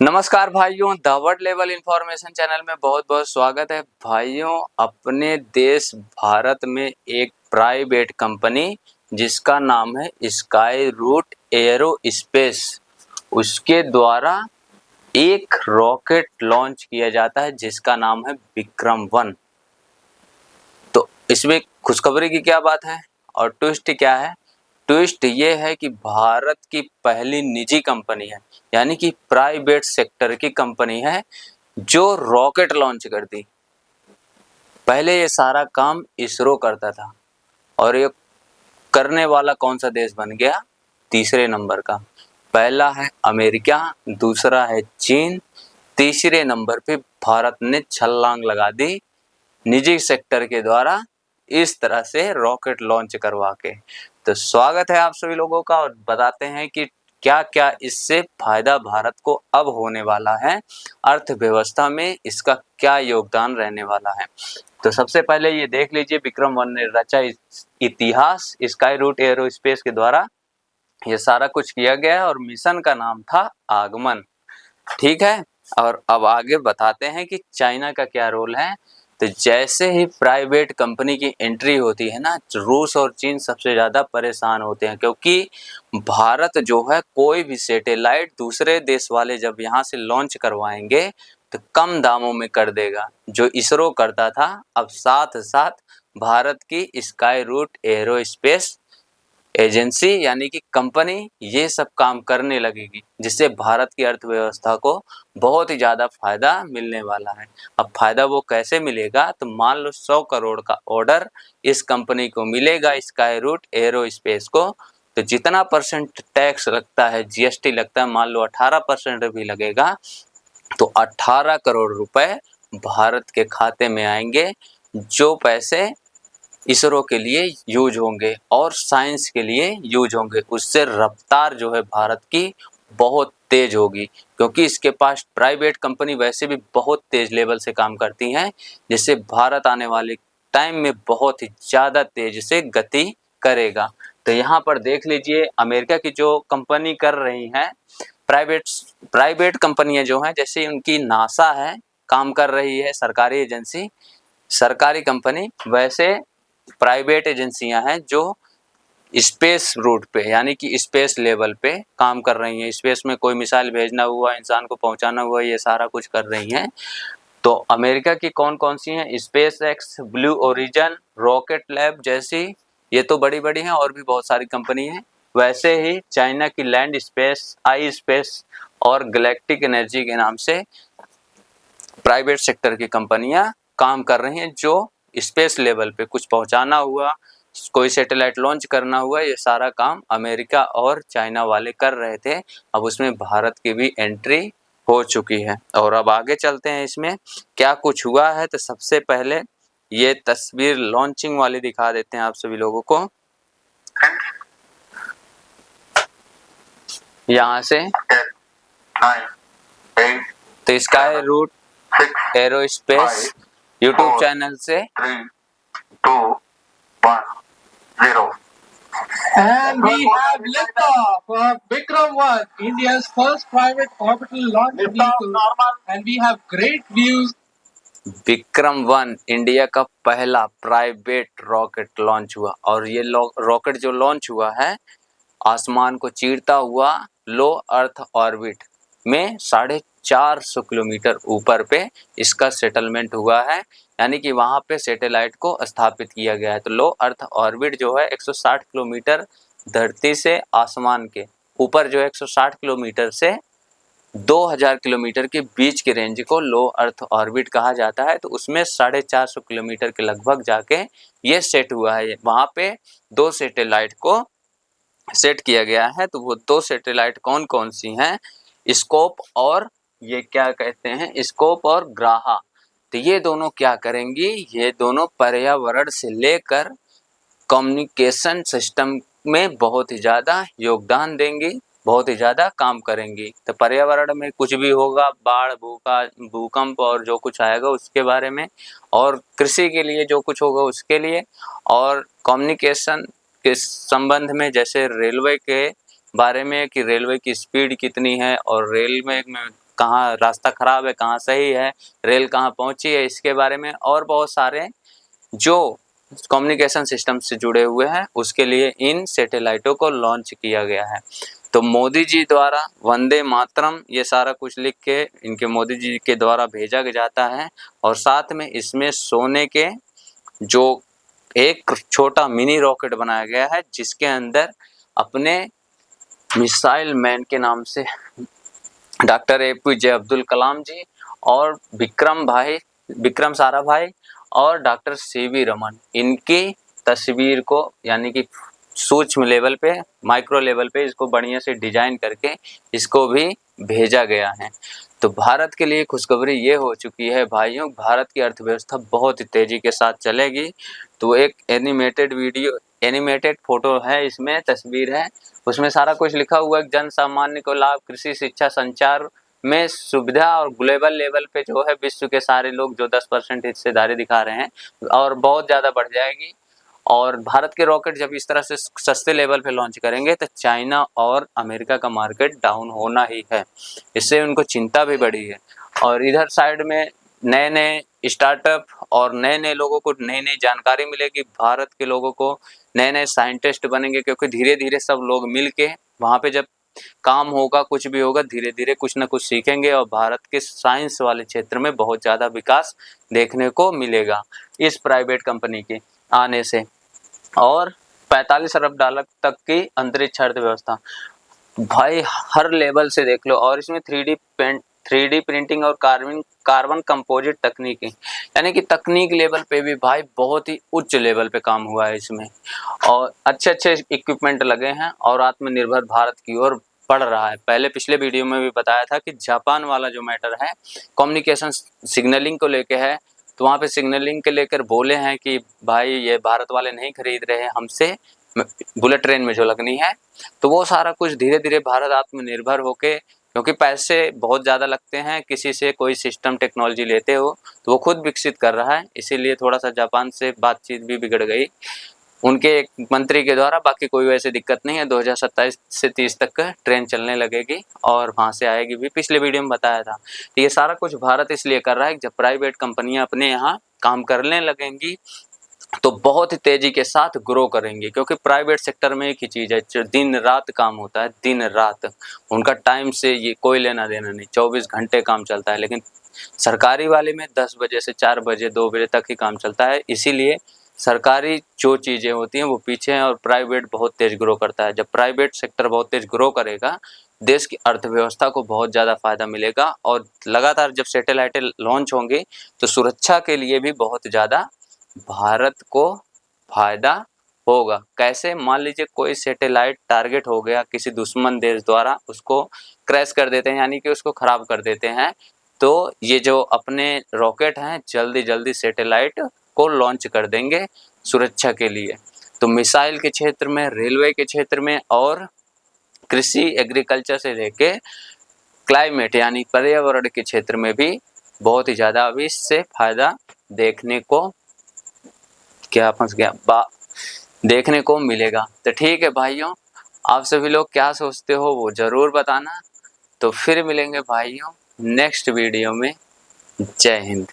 नमस्कार भाइयों, the world level information channel में बहुत बहुत स्वागत है। भाइयों, अपने देश भारत में एक प्राइवेट कंपनी जिसका नाम है स्काई रूट एयरोस्पेस, उसके द्वारा एक रॉकेट लॉन्च किया जाता है जिसका नाम है विक्रम-1। तो इसमें खुशखबरी की क्या बात है और ट्विस्ट क्या है? ट्विस्ट ये है कि भारत की पहली निजी कंपनी है, यानी कि प्राइवेट सेक्टर की कंपनी है जो रॉकेट लॉन्च कर दी। पहले ये सारा काम इसरो करता था और ये करने वाला कौन सा देश बन गया? तीसरे नंबर का। पहला है अमेरिका, दूसरा है चीन, तीसरे नंबर पे भारत ने छलांग लगा दी निजी सेक्टर के द्वारा इस तरह से रॉकेट लॉन्च करवा के। तो स्वागत है आप सभी लोगों का और बताते हैं कि क्या-क्या इससे फायदा भारत को अब होने वाला है, अर्थव्यवस्था में इसका क्या योगदान रहने वाला है। तो सबसे पहले ये देख लीजिए, विक्रम-1 ने रचा इतिहास। स्काई रूट एयरोस्पेस के द्वारा ये सारा कुछ किया गया है और मिशन का नाम था आगमन। ठीक है, और अब आगे बताते हैं कि चाइना का क्या रोल है। तो जैसे ही प्राइवेट कंपनी की एंट्री होती है ना, रूस और चीन सबसे ज़्यादा परेशान होते हैं, क्योंकि भारत जो है कोई भी सैटेलाइट दूसरे देश वाले जब यहाँ से लॉन्च करवाएंगे तो कम दामों में कर देगा, जो इसरो करता था। अब साथ साथ भारत की स्काई रूट एयरोस्पेस एजेंसी यानी कि कंपनी ये सब काम करने लगेगी, जिससे भारत की अर्थव्यवस्था को बहुत ही ज़्यादा फायदा मिलने वाला है। अब फायदा वो कैसे मिलेगा? तो मान लो 100 करोड़ का ऑर्डर इस कंपनी को मिलेगा, स्काई रूट एयरोस्पेस को, तो जितना परसेंट टैक्स लगता है, जीएसटी लगता है, मान लो 18% भी लगेगा, तो 18 करोड़ रुपए भारत के खाते में आएंगे, जो पैसे इसरो के लिए यूज होंगे और साइंस के लिए यूज होंगे। उससे रफ्तार जो है भारत की बहुत तेज होगी, क्योंकि इसके पास प्राइवेट कंपनी वैसे भी बहुत तेज लेवल से काम करती हैं, जिससे भारत आने वाले टाइम में बहुत ही ज़्यादा तेज से गति करेगा। तो यहाँ पर देख लीजिए, अमेरिका की जो कंपनी कर रही हैं, प्राइवेट कंपनियां जो हैं, जैसे उनकी नासा है, काम कर रही है सरकारी एजेंसी, सरकारी कंपनी, वैसे प्राइवेट एजेंसियां हैं जो स्पेस रूट पे यानी कि स्पेस लेवल पे काम कर रही हैं। स्पेस में कोई मिसाइल भेजना हुआ, इंसान को पहुंचाना हुआ, ये सारा कुछ कर रही हैं। तो अमेरिका की कौन कौन सी हैं? Space x, blue origin, rocket lab जैसी, ये तो बड़ी बड़ी हैं, और भी बहुत सारी कंपनी हैं। वैसे ही चाइना की लैंड स्पेस, आई स्पेस और गैलेक्टिक एनर्जी के नाम से प्राइवेट सेक्टर की कंपनियां काम कर रही हैं, जो स्पेस लेवल पे कुछ पहुंचाना हुआ, कोई सैटेलाइट लॉन्च करना हुआ, ये सारा काम अमेरिका और चाइना वाले कर रहे थे। अब उसमें भारत की भी एंट्री हो चुकी है। और अब आगे चलते हैं, इसमें क्या कुछ हुआ है। तो सबसे पहले ये तस्वीर लॉन्चिंग वाली दिखा देते हैं आप सभी लोगों को। यहाँ से तो Skyroot aerospace YouTube channel से 3, 2, 1, 0. And we have liftoff of Vikram-1, India's first private orbital launch vehicle, and we have great views. Vikram one India का पहला प्राइवेट रॉकेट लॉन्च हुआ, और ये रॉकेट जो लॉन्च हुआ है, आसमान को चीरता हुआ लो अर्थ ऑर्बिट में 450 किलोमीटर ऊपर पे इसका सेटलमेंट हुआ है, यानी कि वहाँ पे सैटेलाइट को स्थापित किया गया है। तो लो अर्थ ऑर्बिट जो है 160 किलोमीटर धरती से आसमान के ऊपर, जो है 160 किलोमीटर से 2000 किलोमीटर के बीच की रेंज को लो अर्थ ऑर्बिट कहा जाता है। तो उसमें 450 किलोमीटर के लगभग जाके ये सेट हुआ है। वहाँ पे 2 सैटेलाइट को सेट किया गया है। तो वो 2 सैटेलाइट कौन कौन सी हैं? स्कोप और ये क्या कहते हैं, स्कोप और ग्राहा। तो ये दोनों क्या करेंगी? ये दोनों पर्यावरण से लेकर कम्युनिकेशन सिस्टम में बहुत ही ज़्यादा योगदान देंगी, बहुत ही ज़्यादा काम करेंगी। तो पर्यावरण में कुछ भी होगा, बाढ़, भूकंप और जो कुछ आएगा उसके बारे में, और कृषि के लिए जो कुछ होगा उसके लिए, और कम्युनिकेशन के संबंध में, जैसे रेलवे के बारे में कि रेलवे की स्पीड कितनी है और रेलवे में कहाँ रास्ता खराब है, कहाँ सही है, रेल कहाँ पहुंची है, इसके बारे में और बहुत सारे जो कम्युनिकेशन सिस्टम से जुड़े हुए हैं उसके लिए इन सैटेलाइटों को लॉन्च किया गया है। तो मोदी जी द्वारा वंदे मातरम ये सारा कुछ लिख के इनके मोदी जी के द्वारा भेजा जाता है और साथ में इसमें सोने के जो एक छोटा मिनी रॉकेट बनाया गया है जिसके अंदर अपने मिसाइल मैन के नाम से डॉक्टर APJ अब्दुल कलाम जी और विक्रम साराभाई और डॉक्टर CV रमन इनकी तस्वीर को यानी कि सूक्ष्म लेवल पे, माइक्रो लेवल पे इसको बढ़िया से डिजाइन करके इसको भी भेजा गया है। तो भारत के लिए खुशखबरी ये हो चुकी है भाइयों, भारत की अर्थव्यवस्था बहुत ही तेजी के साथ चलेगी। तो एक एनिमेटेड फोटो है, इसमें तस्वीर है, उसमें सारा कुछ लिखा हुआ है, जन सामान्य को लाभ, कृषि, शिक्षा, संचार में सुविधा और ग्लोबल लेवल पे जो है विश्व के सारे लोग जो 10% हिस्सेदारी दिखा रहे हैं और बहुत ज़्यादा बढ़ जाएगी। और भारत के रॉकेट जब इस तरह से सस्ते लेवल पे लॉन्च करेंगे तो चाइना और अमेरिका का मार्केट डाउन होना ही है, इससे उनको चिंता भी बढ़ी है। और इधर साइड में नए नए स्टार्टअप और नए नए लोगों को नई नई जानकारी मिलेगी, भारत के लोगों को नए नए साइंटिस्ट बनेंगे क्योंकि धीरे धीरे सब लोग मिल के वहाँ पे जब काम होगा, कुछ भी होगा, धीरे धीरे कुछ ना कुछ सीखेंगे और भारत के साइंस वाले क्षेत्र में बहुत ज़्यादा विकास देखने को मिलेगा इस प्राइवेट कंपनी के आने से। और 45 अरब डॉलर तक की अंतरिक्ष अर्थव्यवस्था, भाई हर लेवल से देख लो। और इसमें 3D प्रिंटिंग और कार्बन कंपोजिट तकनीकी, यानी कि तकनीक लेवल पे भी भाई बहुत ही उच्च लेवल पे काम हुआ है इसमें और अच्छे अच्छे इक्विपमेंट लगे हैं और आत्मनिर्भर भारत की ओर बढ़ रहा है। पहले पिछले वीडियो में भी बताया था कि जापान वाला जो मैटर है कम्युनिकेशन सिग्नलिंग को लेके है, तो वहाँ पे सिग्नलिंग के लेकर बोले हैं कि भाई ये भारत वाले नहीं खरीद रहे हैं हमसे बुलेट ट्रेन में जो लगनी है। तो वो सारा कुछ धीरे धीरे भारत आत्मनिर्भर होके, क्योंकि पैसे बहुत ज़्यादा लगते हैं किसी से कोई सिस्टम टेक्नोलॉजी लेते हो तो वो खुद विकसित कर रहा है, इसीलिए थोड़ा सा जापान से बातचीत भी बिगड़ गई उनके एक मंत्री के द्वारा। बाकी कोई वैसे दिक्कत नहीं है, 2027 से 30 तक ट्रेन चलने लगेगी और वहाँ से आएगी भी, पिछले वीडियो में बताया था। तो ये सारा कुछ भारत इसलिए कर रहा है कि जब प्राइवेट कंपनियां अपने यहाँ काम करने लगेंगी तो बहुत ही तेजी के साथ ग्रो करेंगे, क्योंकि प्राइवेट सेक्टर में एक ही चीज़ है जो दिन रात काम होता है, दिन रात उनका टाइम से ये कोई लेना देना नहीं, 24 घंटे काम चलता है। लेकिन सरकारी वाले में 10 बजे से 4 बजे 2 बजे तक ही काम चलता है, इसीलिए सरकारी जो चीज़ें होती हैं वो पीछे हैं और प्राइवेट बहुत तेज ग्रो करता है। जब प्राइवेट सेक्टर बहुत तेज ग्रो करेगा देश की अर्थव्यवस्था को बहुत ज़्यादा फायदा मिलेगा और लगातार जब सैटेलाइटें लॉन्च होंगी तो सुरक्षा के लिए भी बहुत ज़्यादा भारत को फायदा होगा। कैसे? मान लीजिए कोई सैटेलाइट टारगेट हो गया किसी दुश्मन देश द्वारा, उसको क्रैश कर देते हैं यानी कि उसको खराब कर देते हैं, तो ये जो अपने रॉकेट हैं जल्दी जल्दी सैटेलाइट को लॉन्च कर देंगे सुरक्षा के लिए। तो मिसाइल के क्षेत्र में, रेलवे के क्षेत्र में और कृषि एग्रीकल्चर से लेके क्लाइमेट यानी पर्यावरण के क्षेत्र में भी बहुत ही ज़्यादा अभी इससे फायदा देखने को देखने को मिलेगा। तो ठीक है भाइयों, आप सभी लोग क्या सोचते हो वो ज़रूर बताना। तो फिर मिलेंगे भाइयों नेक्स्ट वीडियो में। जय हिंद।